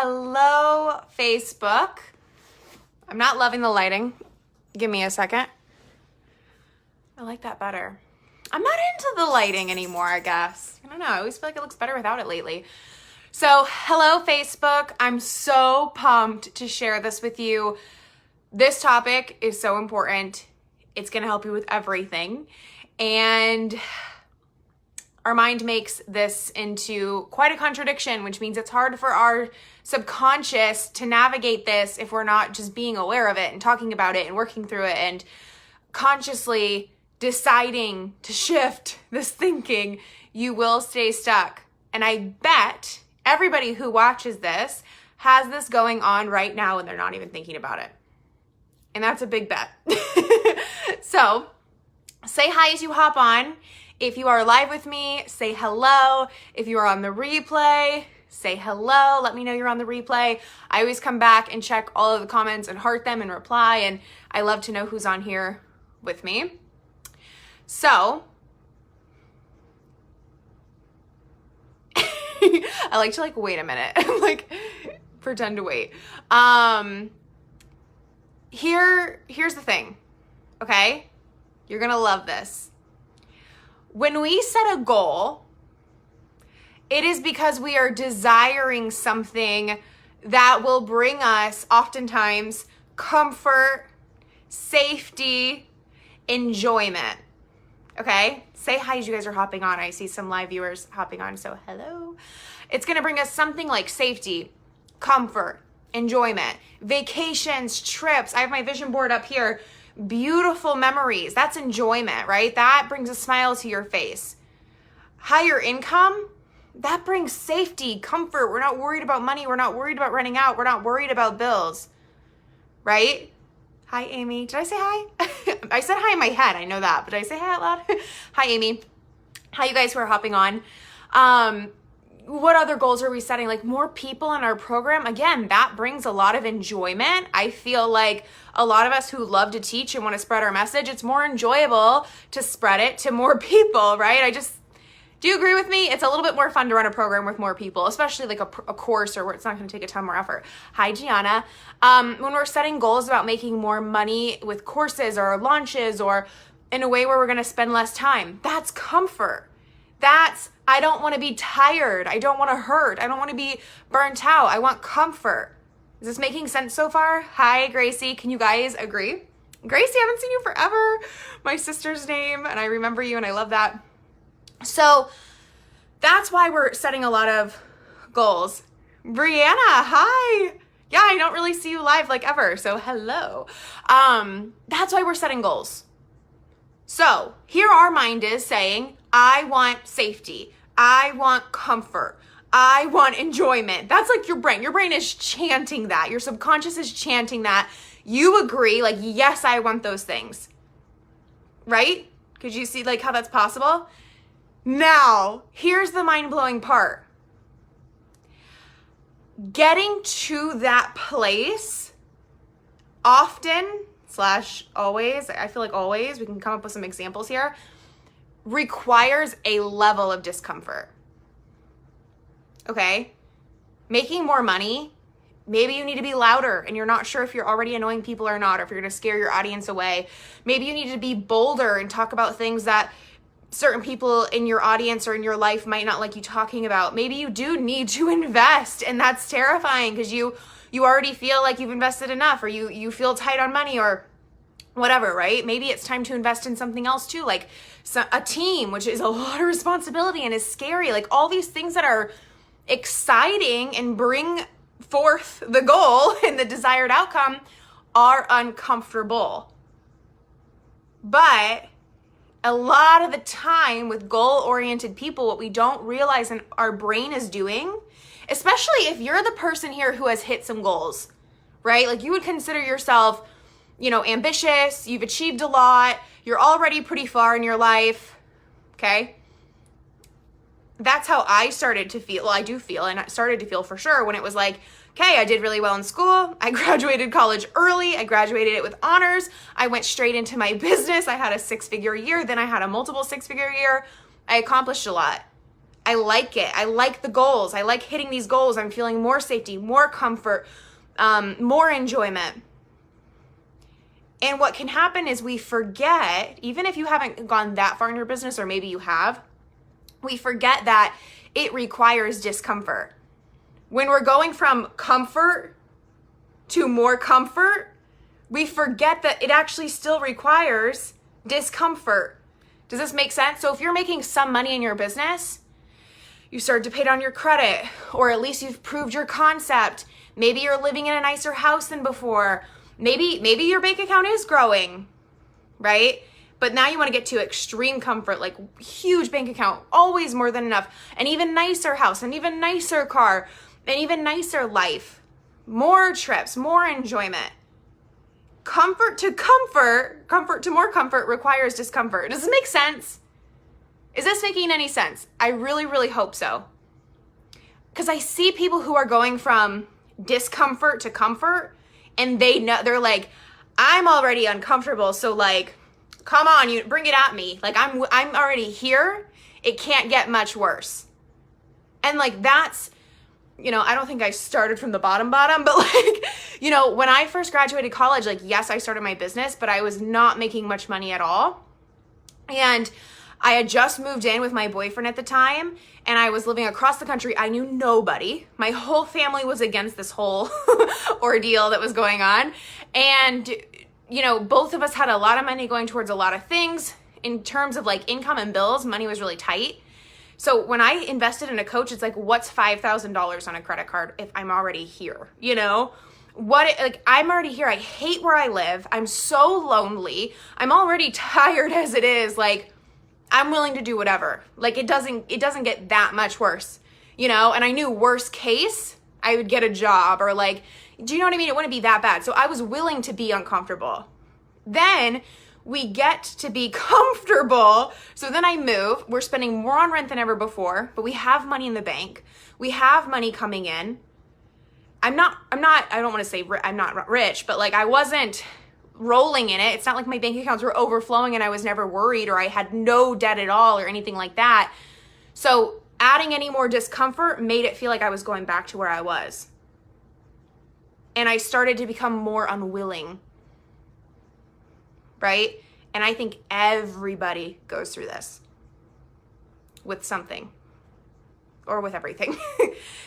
Hello, Facebook. I'm not loving the lighting. Give me a second. I like that better. I'm not into the lighting anymore, I guess. I don't know. I always feel like it looks better without it lately. So, hello, Facebook. I'm so pumped to share this with you. This topic is so important. It's going to help you with everything. And our mind makes this into quite a contradiction, which means it's hard for our subconscious to navigate this if we're not just being aware of it and talking about it and working through it and consciously deciding to shift this thinking. You will stay stuck. And I bet everybody who watches this has this going on right now and they're not even thinking about it. And that's a big bet. So say hi as you hop on. If you are live with me, say hello. If you are on the replay, say hello. Let me know you're on the replay. I always come back and check all of the comments and heart them and reply. And I love to know who's on here with me. So I like to wait a minute. I'm pretend to wait. Here's the thing, okay? You're gonna love this. When we set a goal, it is because we are desiring something that will bring us oftentimes comfort, safety, enjoyment. Okay? Say hi as you guys are hopping on. I see some live viewers hopping on, so hello. It's gonna bring us something like safety, comfort, enjoyment, vacations, trips. I have my vision board up here. Beautiful memories. That's enjoyment, right? That brings a smile to your face. Higher income, that brings safety, comfort. We're not worried about money. We're not worried about running out. We're not worried about bills, right? Hi, Amy. Did I say hi? I said hi in my head. I know that, but did I say hi out loud? Hi, Amy. Hi, you guys who are hopping on. What other goals are we setting? More people in our program. Again, that brings a lot of enjoyment. I feel like a lot of us who love to teach and want to spread our message, it's more enjoyable to spread it to more people, right? Do you agree with me? It's a little bit more fun to run a program with more people, especially a course or where it's not going to take a ton more effort. Hi, Gianna. When we're setting goals about making more money with courses or launches or in a way where we're going to spend less time, that's comfort. I don't want to be tired. I don't want to hurt. I don't want to be burnt out. I want comfort. Is this making sense so far? Hi, Gracie. Can you guys agree? Gracie, I haven't seen you forever. My sister's name, and I remember you, and I love that. So that's why we're setting a lot of goals. Brianna, hi. Yeah, I don't really see you live ever, so hello. That's why we're setting goals. So here our mind is saying, I want safety. I want comfort. I want enjoyment. That's your brain. Your brain is chanting that. Your subconscious is chanting that. You agree, yes, I want those things. Right? Could you see how that's possible? Now, here's the mind-blowing part. Getting to that place often / always, I feel always, we can come up with some examples here, requires a level of discomfort. Okay? Making more money, maybe you need to be louder and you're not sure if you're already annoying people or not, or if you're going to scare your audience away. Maybe you need to be bolder and talk about things that certain people in your audience or in your life might not like you talking about. Maybe you do need to invest, and that's terrifying because you already feel like you've invested enough, or you feel tight on money or whatever, right? Maybe it's time to invest in something else too, a team, which is a lot of responsibility and is scary. All these things that are exciting and bring forth the goal and the desired outcome are uncomfortable. But a lot of the time with goal-oriented people, what we don't realize and our brain is doing, especially if you're the person here who has hit some goals, right? You would consider yourself, ambitious, you've achieved a lot, you're already pretty far in your life, okay? That's how I started to feel. Well, I do feel, and I started to feel for sure when it was okay, I did really well in school. I graduated college early. I graduated it with honors. I went straight into my business. I had a 6-figure year. Then I had a multiple 6-figure year. I accomplished a lot. I like it. I like the goals. I like hitting these goals. I'm feeling more safety, more comfort, more enjoyment. And what can happen is we forget, even if you haven't gone that far in your business, or maybe you have, we forget that it requires discomfort. When we're going from comfort to more comfort, we forget that it actually still requires discomfort. Does this make sense? So if you're making some money in your business, you started to pay down your credit, or at least you've proved your concept. Maybe you're living in a nicer house than before. Maybe your bank account is growing, right? But now you want to get to extreme comfort, like huge bank account, always more than enough, an even nicer house, an even nicer car, an even nicer life, more trips, more enjoyment. Comfort to more comfort requires discomfort. Does this make sense? Is this making any sense? I really, really hope so. Because I see people who are going from discomfort to comfort, and they know, they're like, I'm already uncomfortable, so like, come on, you bring it at me. Like I'm already here. It can't get much worse. And like that's, I don't think I started from the bottom, but like, when I first graduated college, like, yes, I started my business, but I was not making much money at all. And I had just moved in with my boyfriend at the time, and I was living across the country. I knew nobody. My whole family was against this whole ordeal that was going on. And, both of us had a lot of money going towards a lot of things. In terms of like income and bills, money was really tight. So when I invested in a coach, it's like, what's $5,000 on a credit card if I'm already here? I'm already here. I hate where I live. I'm so lonely. I'm already tired as it is. Like, I'm willing to do whatever. Like, it doesn't get that much worse, and I knew worst case, I would get a job, or like, do you know what I mean? It wouldn't be that bad. So I was willing to be uncomfortable. Then we get to be comfortable. So then I move. We're spending more on rent than ever before, but we have money in the bank. We have money coming in. I don't want to say I'm not rich, but like I wasn't rolling in it. It's not like my bank accounts were overflowing and I was never worried, or I had no debt at all or anything like that. So adding any more discomfort made it feel like I was going back to where I was. And I started to become more unwilling, right? And I think everybody goes through this with something or with everything.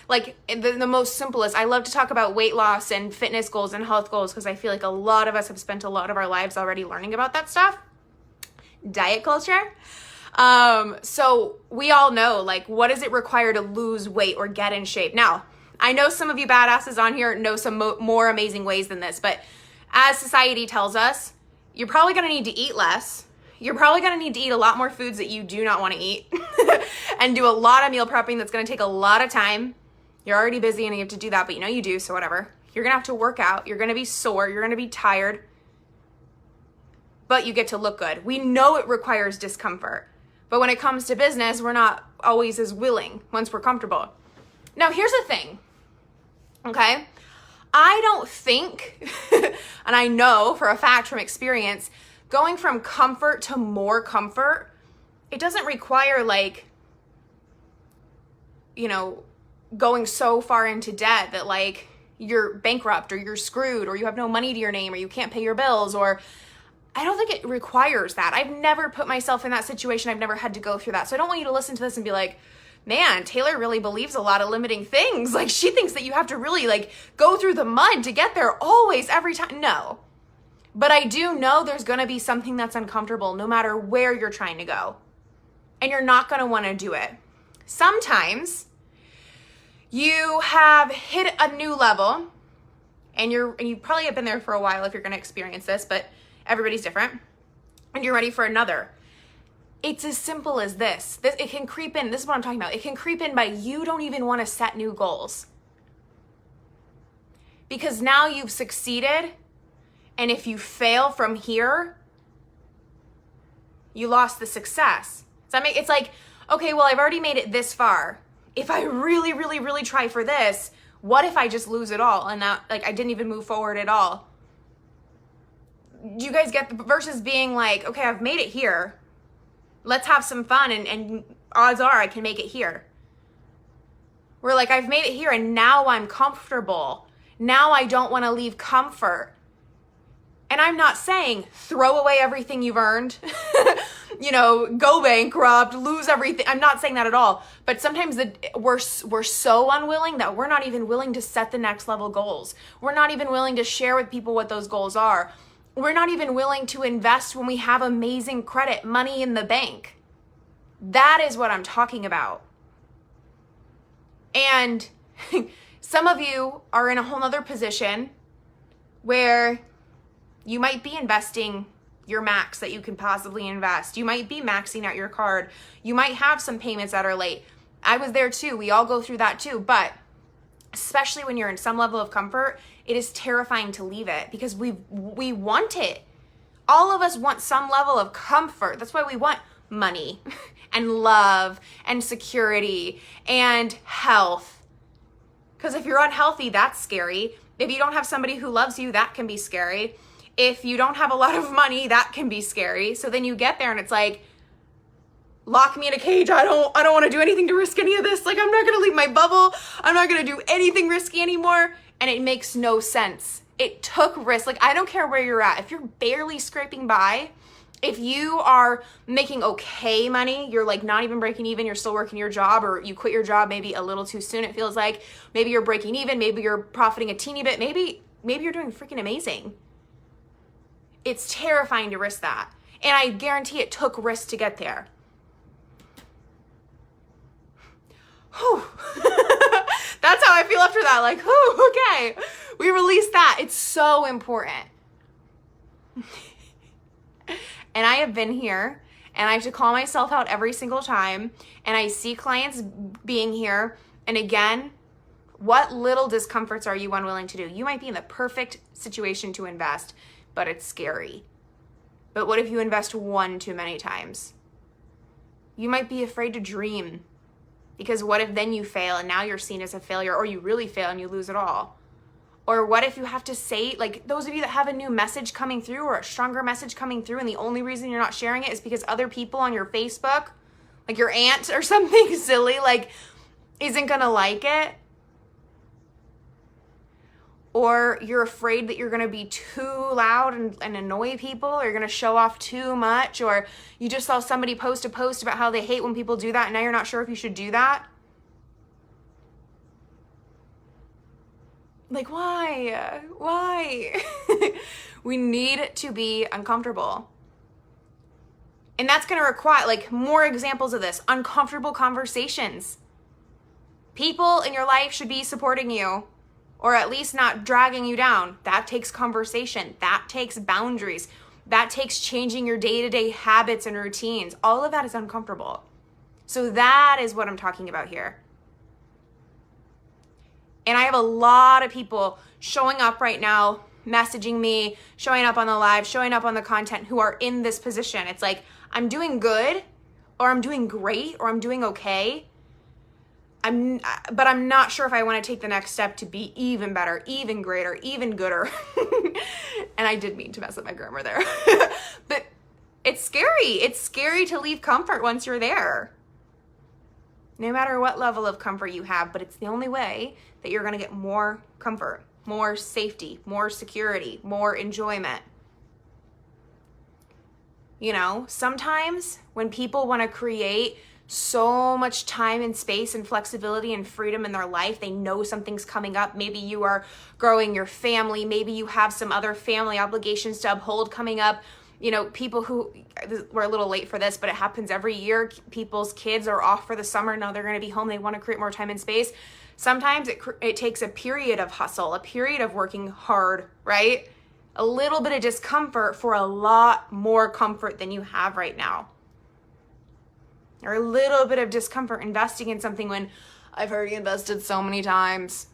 Like the most simplest, I love to talk about weight loss and fitness goals and health goals because I feel like a lot of us have spent a lot of our lives already learning about that stuff. Diet culture. So we all know, like, what does it require to lose weight or get in shape? Now, I know some of you badasses on here know some more amazing ways than this, but as society tells us, you're probably going to need to eat less. You're probably going to need to eat a lot more foods that you do not want to eat and do a lot of meal prepping that's going to take a lot of time. You're already busy and you have to do that, but you do, so whatever. You're going to have to work out. You're going to be sore. You're going to be tired, but you get to look good. We know it requires discomfort, but when it comes to business, we're not always as willing once we're comfortable. Now, here's the thing, okay? I don't think, and I know for a fact from experience, going from comfort to more comfort, it doesn't require like, going so far into debt that like you're bankrupt or you're screwed or you have no money to your name or you can't pay your bills, or I don't think it requires that. I've never put myself in that situation. I've never had to go through that. So I don't want you to listen to this and be like, man, Taylor really believes a lot of limiting things. Like she thinks that you have to really like go through the mud to get there always, every time. No. But I do know there's going to be something that's uncomfortable no matter where you're trying to go. And you're not going to want to do it. Sometimes you have hit a new level and you probably have been there for a while if you're going to experience this, but everybody's different. And you're ready for another. It's as simple as this. It can creep in. This is what I'm talking about. It can creep in by you don't even want to set new goals. Because now you've succeeded. And if you fail from here, you lost the success. It's like, okay, well, I've already made it this far. If I really, really, really try for this, what if I just lose it all? And now, like, I didn't even move forward at all. Do you guys get the versus being like, okay, I've made it here. Let's have some fun, and odds are I can make it here. We're like, I've made it here and now I'm comfortable. Now I don't want to leave comfort. And I'm not saying throw away everything you've earned, go bankrupt, lose everything. I'm not saying that at all. But sometimes we're so unwilling that we're not even willing to set the next level goals. We're not even willing to share with people what those goals are. We're not even willing to invest when we have amazing credit, money in the bank. That is what I'm talking about. And some of you are in a whole nother position where you might be investing your max that you can possibly invest. You might be maxing out your card. You might have some payments that are late. I was there too. We all go through that too. But especially when you're in some level of comfort, it is terrifying to leave it because we want it. All of us want some level of comfort. That's why we want money and love and security and health. Because if you're unhealthy, that's scary. If you don't have somebody who loves you, that can be scary. If you don't have a lot of money, that can be scary. So then you get there and it's like, lock me in a cage. I don't want to do anything to risk any of this. Like, I'm not going to leave my bubble. I'm not going to do anything risky anymore. And it makes no sense. It took risk. Like, I don't care where you're at. If you're barely scraping by, if you are making okay money, you're like not even breaking even, you're still working your job, or you quit your job maybe a little too soon, it feels like. Maybe you're breaking even, maybe you're profiting a teeny bit, maybe you're doing freaking amazing. It's terrifying to risk that. And I guarantee it took risk to get there. Whew. That's how I feel after that. Like, whew, okay, we released that. It's so important. And I have been here and I have to call myself out every single time. And I see clients being here. And again, what little discomforts are you unwilling to do? You might be in the perfect situation to invest, but it's scary. But what if you invest one too many times? You might be afraid to dream, because what if then you fail and now you're seen as a failure, or you really fail and you lose it all? Or what if you have to say, like those of you that have a new message coming through or a stronger message coming through, and the only reason you're not sharing it is because other people on your Facebook, like your aunt or something silly, like isn't gonna like it? Or you're afraid that you're going to be too loud and annoy people, or you're going to show off too much, or you just saw somebody post a post about how they hate when people do that and now you're not sure if you should do that. Like, why? Why? We need to be uncomfortable. And that's going to require like more examples of this. Uncomfortable conversations. People in your life should be supporting you, or at least not dragging you down. That takes conversation. That takes boundaries. That takes changing your day-to-day habits and routines. All of that is uncomfortable. So that is what I'm talking about here. And I have a lot of people showing up right now, messaging me, showing up on the live, showing up on the content, who are in this position. It's like, I'm doing good, or I'm doing great, or I'm doing okay. But I'm not sure if I want to take the next step to be even better, even greater, even gooder. And I did mean to mess up my grammar there. But it's scary. It's scary to leave comfort once you're there. No matter what level of comfort you have, but it's the only way that you're going to get more comfort, more safety, more security, more enjoyment. You know, sometimes when people want to create so much time and space and flexibility and freedom in their life, they know something's coming up. Maybe you are growing your family. Maybe you have some other family obligations to uphold coming up. You know, people who, we're a little late for this, but it happens every year. People's kids are off for the summer. Now they're going to be home. They want to create more time and space. Sometimes it takes a period of hustle, a period of working hard, right? A little bit of discomfort for a lot more comfort than you have right now. Or a little bit of discomfort investing in something when I've already invested so many times,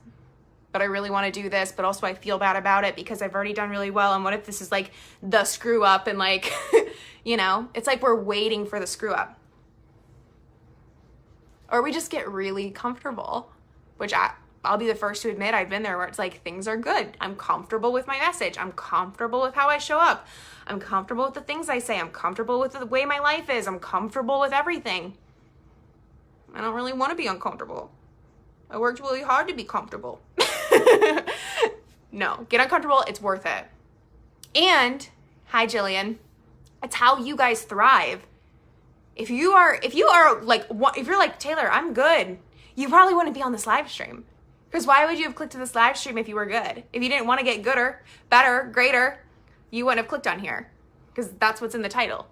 but I really want to do this, but also I feel bad about it because I've already done really well. And what if this is like the screw up, and like, you know, it's like we're waiting for the screw up. Or we just get really comfortable, which I'll be the first to admit I've been there, where it's like things are good. I'm comfortable with my message. I'm comfortable with how I show up. I'm comfortable with the things I say. I'm comfortable with the way my life is. I'm comfortable with everything. I don't really want to be uncomfortable. I worked really hard to be comfortable. No, get uncomfortable. It's worth it. And hi, Jillian. It's how you guys thrive. If you're like, Taylor, I'm good, you probably wouldn't be on this live stream. Because why would you have clicked to this live stream if you were good? If you didn't want to get gooder, better, greater, you wouldn't have clicked on here. Because that's what's in the title.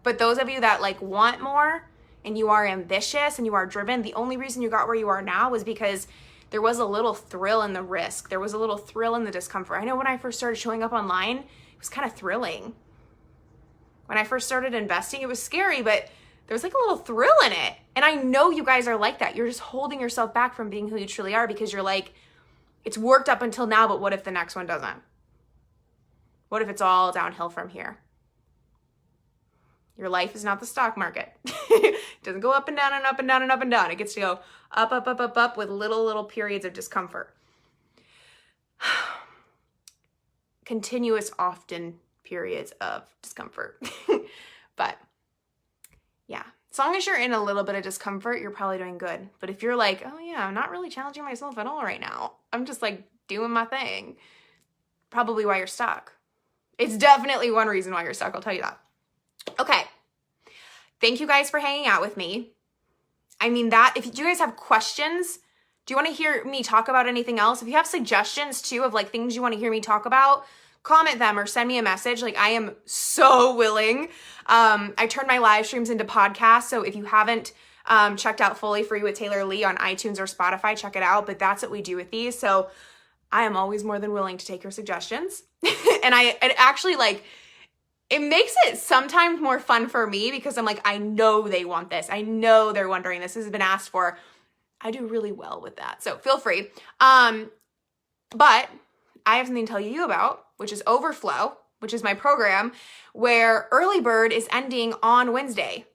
But those of you that like want more and you are ambitious and you are driven, the only reason you got where you are now was because there was a little thrill in the risk. There was a little thrill in the discomfort. I know when I first started showing up online, it was kind of thrilling. When I first started investing, it was scary, but there was like a little thrill in it. And I know you guys are like that. You're just holding yourself back from being who you truly are because you're like, it's worked up until now, but what if the next one doesn't? What if it's all downhill from here? Your life is not the stock market. It doesn't go up and down and up and down and up and down. It gets to go up, up, up, up, up with little periods of discomfort. Continuous, often periods of discomfort. But yeah, as long as you're in a little bit of discomfort, you're probably doing good. But if you're like, oh yeah, I'm not really challenging myself at all right now, I'm just like doing my thing, probably why you're stuck. It's definitely one reason why you're stuck, I'll tell you that. Okay. Thank you guys for hanging out with me. I mean that, if you guys have questions, do you want to hear me talk about anything else? If you have suggestions too of like things you want to hear me talk about, comment them or send me a message. Like I am so willing. I turned my live streams into podcasts. So if you haven't checked out Fully Free with Taylor Lee on iTunes or Spotify, check it out. But that's what we do with these. So I am always more than willing to take your suggestions. And it actually like, it makes it sometimes more fun for me because I'm like, I know they want this. I know they're wondering this has been asked for. I do really well with that. So feel free. But I have something to tell you about, which is Overflow, which is my program where Early Bird is ending on Wednesday.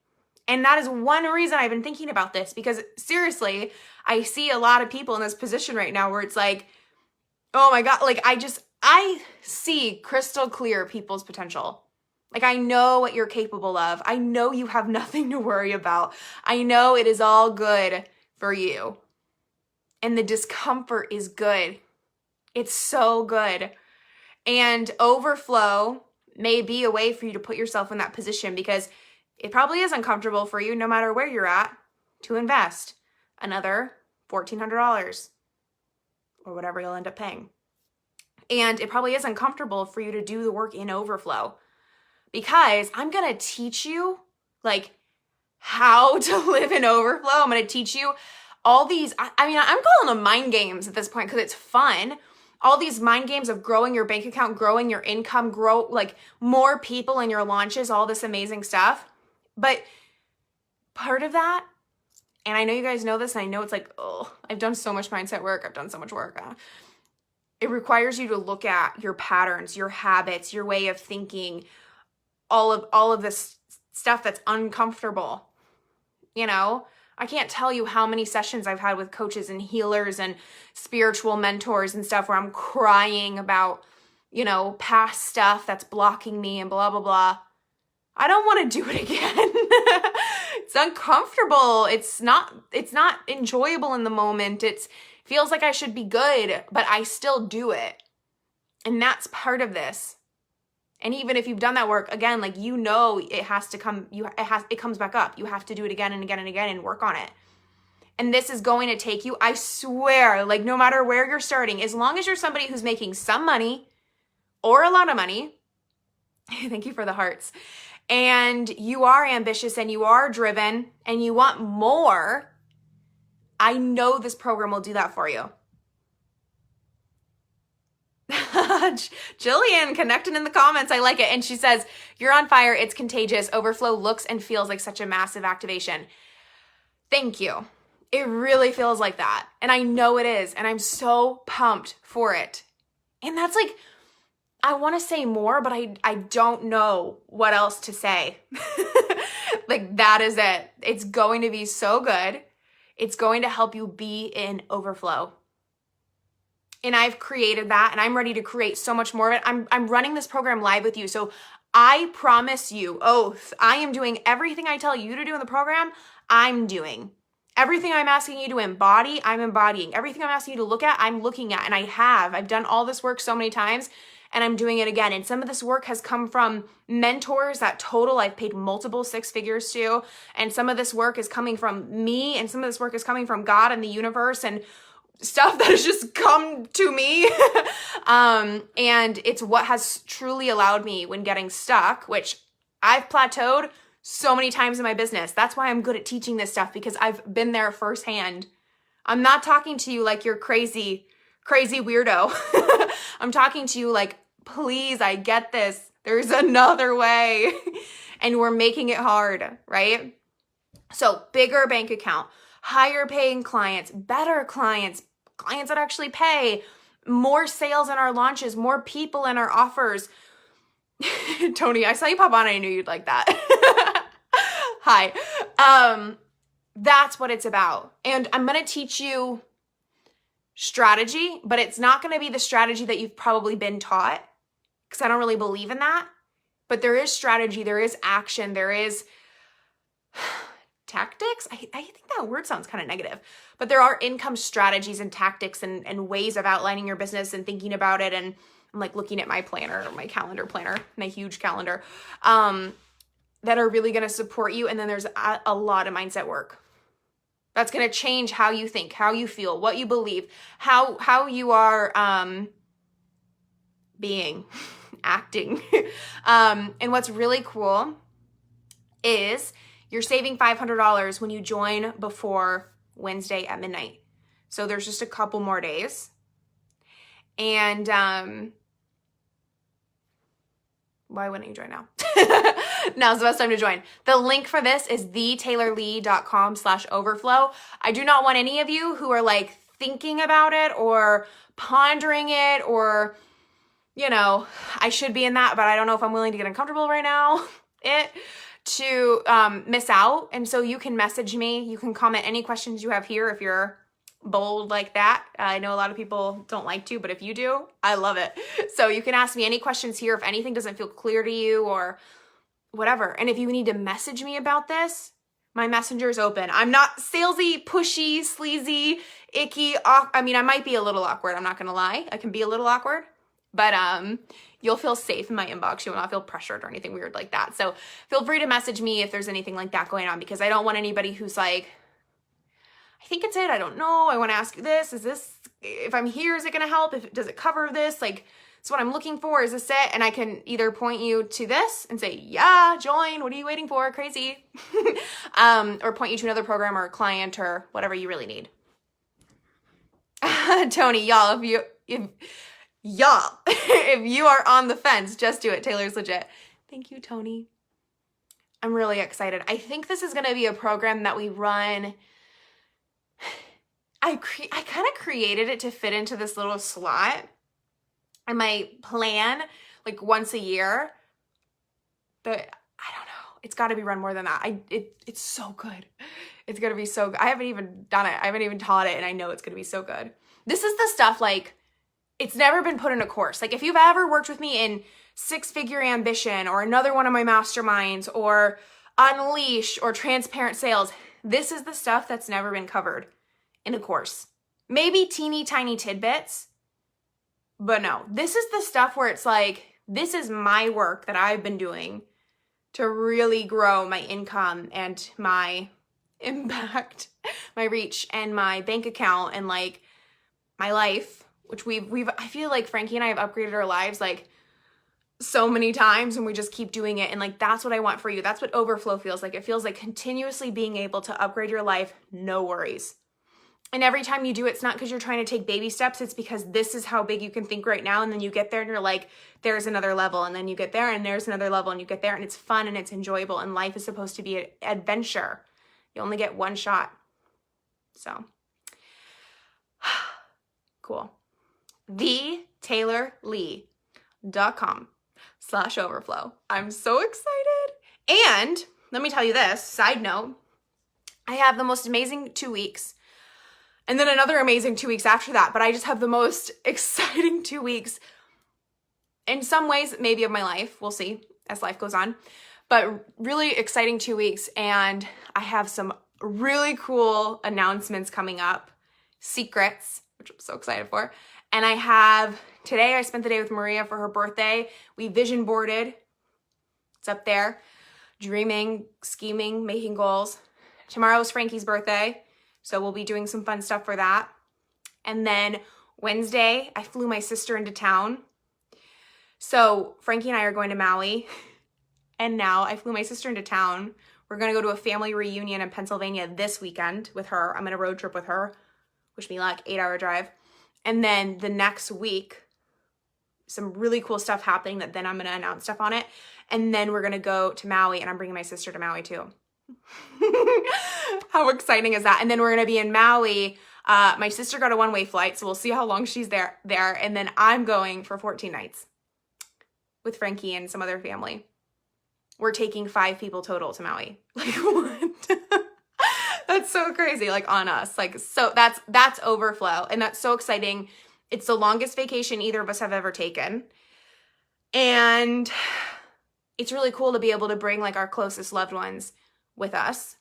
And that is one reason I've been thinking about this because seriously, I see a lot of people in this position right now where it's like, oh my God, like I see crystal clear people's potential. Like I know what you're capable of. I know you have nothing to worry about. I know it is all good for you. And the discomfort is good. It's so good. And Overflow may be a way for you to put yourself in that position because it probably is uncomfortable for you no matter where you're at to invest another $1,400 or whatever you'll end up paying. And it probably is uncomfortable for you to do the work in Overflow because I'm going to teach you like how to live in Overflow. I'm going to teach you all these, I mean, I'm calling them mind games at this point because it's fun. All these mind games of growing your bank account, growing your income, grow like more people in your launches, all this amazing stuff. But part of that, and I know you guys know this, and I know it's like, oh, I've done so much mindset work. I've done so much work. It requires you to look at your patterns, your habits, your way of thinking, all of this stuff that's uncomfortable. You know, I can't tell you how many sessions I've had with coaches and healers and spiritual mentors and stuff where I'm crying about, you know, past stuff that's blocking me and blah, blah, blah. I don't want to do it again. It's uncomfortable. It's not enjoyable in the moment. It feels like I should be good, but I still do it. And that's part of this. And even if you've done that work, again, like, you know, it has to come, it comes back up. You have to do it again and again and again and work on it. And this is going to take you, I swear, like, no matter where you're starting, as long as you're somebody who's making some money or a lot of money, thank you for the hearts, and you are ambitious and you are driven and you want more, I know this program will do that for you. Jillian connecting in the comments. I like it. And she says, you're on fire. It's contagious. Overflow looks and feels like such a massive activation. Thank you. It really feels like that. And I know it is. And I'm so pumped for it. And that's like, I want to say more, but I don't know what else to say. Like, that is it. It's going to be so good. It's going to help you be in overflow. And I've created that, and I'm ready to create so much more of it. I'm running this program live with you. So I promise you, oath, I am doing everything I tell you to do in the program, I'm doing. Everything I'm asking you to embody, I'm embodying. Everything I'm asking you to look at, I'm looking at. And I've done all this work so many times, and I'm doing it again. And some of this work has come from mentors that I've paid multiple six figures to. And some of this work is coming from me, and some of this work is coming from God and the universe and stuff that has just come to me. And it's what has truly allowed me when getting stuck, which I've plateaued so many times in my business. That's why I'm good at teaching this stuff, because I've been there firsthand. I'm not talking to you like you're crazy weirdo. I'm talking to you like, please, I get this. There's another way. And we're making it hard, right? So bigger bank account, higher paying clients, better clients that actually pay, more sales in our launches, more people in our offers. Tony, I saw you pop on. I knew you'd like that. Hi. That's what it's about. And I'm going to teach you strategy, but it's not going to be the strategy that you've probably been taught, because I don't really believe in that. But there is strategy, there is action, there is tactics. I think that word sounds kind of negative, but there are income strategies and tactics and ways of outlining your business and thinking about it. And I'm like looking at my planner, my calendar planner, my huge calendar, that are really going to support you. And then there's a lot of mindset work that's going to change how you think, how you feel, what you believe, how you are being, acting. And what's really cool is you're saving $500 when you join before Wednesday at midnight. So there's just a couple more days. And why wouldn't you join now? Now's the best time to join. The link for this is thetaylorlee.com/overflow. I do not want any of you who are like thinking about it or pondering it, or, you know, I should be in that, but I don't know if I'm willing to get uncomfortable right now, to miss out. And so you can message me. You can comment any questions you have here if you're bold like that. I know a lot of people don't like to, but if you do, I love it. So you can ask me any questions here if anything doesn't feel clear to you or whatever. And if you need to message me about this, my messenger is open. I'm not salesy, pushy, sleazy, icky. I mean, I might be a little awkward. I'm not going to lie. I can be a little awkward, but you'll feel safe in my inbox. You will not feel pressured or anything weird like that. So feel free to message me if there's anything like that going on, because I don't want anybody who's like, I think it's it, I don't know, I want to ask you this, is this, if I'm here, is it going to help? Does it cover this? Like, it's what I'm looking for. Is this it? And I can either point you to this and say, yeah, join. What are you waiting for? Crazy. Or point you to another program or a client or whatever you really need. Tony, y'all, if you are on the fence, just do it. Taylor's legit. Thank you, Tony. I'm really excited. I think this is going to be a program that we run. I kind of created it to fit into this little slot in my plan, like once a year. But I don't know. It's got to be run more than that. It's so good. It's going to be so good. I haven't even done it. I haven't even taught it, and I know it's going to be so good. This is the stuff, like, it's never been put in a course. Like, if you've ever worked with me in Six Figure Ambition or another one of my masterminds or Unleash or Transparent Sales, this is the stuff that's never been covered in a course. Maybe teeny tiny tidbits, but no, this is the stuff where it's like, this is my work that I've been doing to really grow my income and my impact, my reach and my bank account and like my life, which I feel like Frankie and I have upgraded our lives like so many times, and we just keep doing it. And like, that's what I want for you. That's what overflow feels like. It feels like continuously being able to upgrade your life, no worries. And every time you do it, it's not because you're trying to take baby steps. It's because this is how big you can think right now. And then you get there and you're like, there's another level. And then you get there and there's another level and you get there and it's fun and it's enjoyable. And life is supposed to be an adventure. You only get one shot. So cool. thetaylorlee.com/overflow. I'm so excited. And let me tell you this, side note, I have the most amazing 2 weeks. And then another amazing 2 weeks after that. But I just have the most exciting 2 weeks in some ways, maybe of my life. We'll see as life goes on. But really exciting 2 weeks. And I have some really cool announcements coming up, secrets, which I'm so excited for. And today I spent the day with Maria for her birthday. We vision boarded. It's up there. Dreaming, scheming, making goals. Tomorrow's Frankie's birthday, so we'll be doing some fun stuff for that. And then Wednesday, I flew my sister into town. So Frankie and I are going to Maui. And now I flew my sister into town. We're going to go to a family reunion in Pennsylvania this weekend with her. I'm going to road trip with her, which will be like 8-hour drive. And then the next week, some really cool stuff happening that then I'm going to announce stuff on it. And then we're going to go to Maui, and I'm bringing my sister to Maui too. How exciting is that? And then we're going to be in Maui. My sister got a one-way flight, so we'll see how long she's there. And then I'm going for 14 nights with Frankie and some other family. We're taking 5 people total to Maui. Like, what? That's so crazy, like, on us. Like, so that's overflow, and that's so exciting. It's the longest vacation either of us have ever taken. And it's really cool to be able to bring, like, our closest loved ones with us.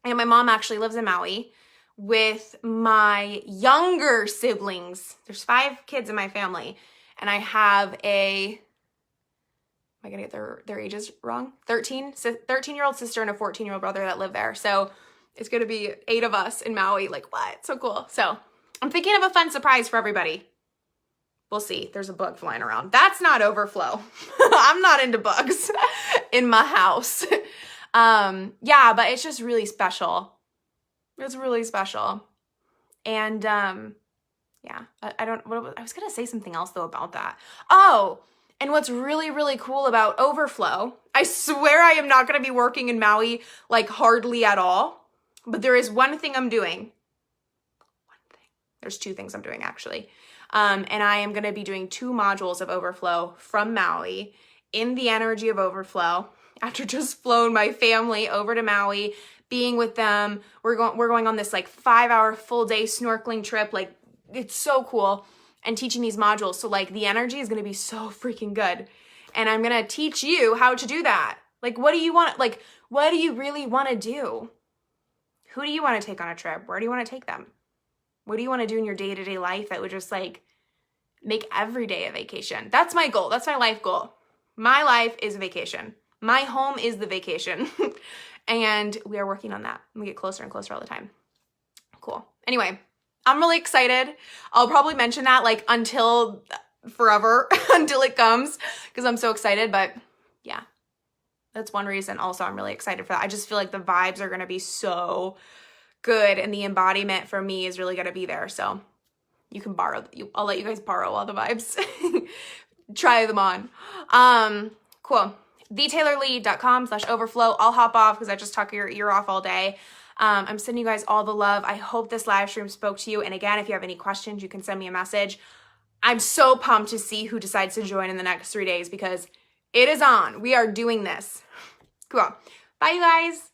And my mom actually lives in Maui with my younger siblings. There's 5 kids in my family, and I have am I gonna get their ages wrong? 13-year-old sister and a 14-year-old brother that live there. So it's gonna be 8 of us in Maui. Like, what? So cool. So I'm thinking of a fun surprise for everybody. We'll see. There's a bug flying around. That's not overflow. I'm not into bugs in my house. Yeah, but it's just really special. It's really special. And yeah, I was gonna say something else though about that. Oh, and what's really, really cool about overflow, I swear I am not gonna be working in Maui like hardly at all, but there is one thing I'm doing. There's 2 things I'm doing actually. And I am gonna be doing 2 modules of overflow from Maui in the energy of overflow after just flown my family over to Maui, being with them. We're going on this like 5-hour full day snorkeling trip. Like, it's so cool, and teaching these modules. So like the energy is going to be so freaking good. And I'm going to teach you how to do that. Like, what do you want? Like, what do you really want to do? Who do you want to take on a trip? Where do you want to take them? What do you want to do in your day-to-day life that would just like make every day a vacation? That's my goal. That's my life goal. My life is a vacation. My home is the vacation. And we are working on that. We get closer and closer all the time. Cool. Anyway, I'm really excited. I'll probably mention that like until forever, until it comes, because I'm so excited. But yeah, that's one reason. Also, I'm really excited for that. I just feel like the vibes are going to be so good, and the embodiment for me is really going to be there. So you can I'll let you guys borrow all the vibes. Try them on. Cool. thetaylorlee.com/overflow. I'll hop off because I just talk your ear off all day. I'm sending you guys all the love. I hope this live stream spoke to you. And again, if you have any questions, you can send me a message. I'm so pumped to see who decides to join in the next 3 days because it is on. We are doing this. Cool. Bye, you guys.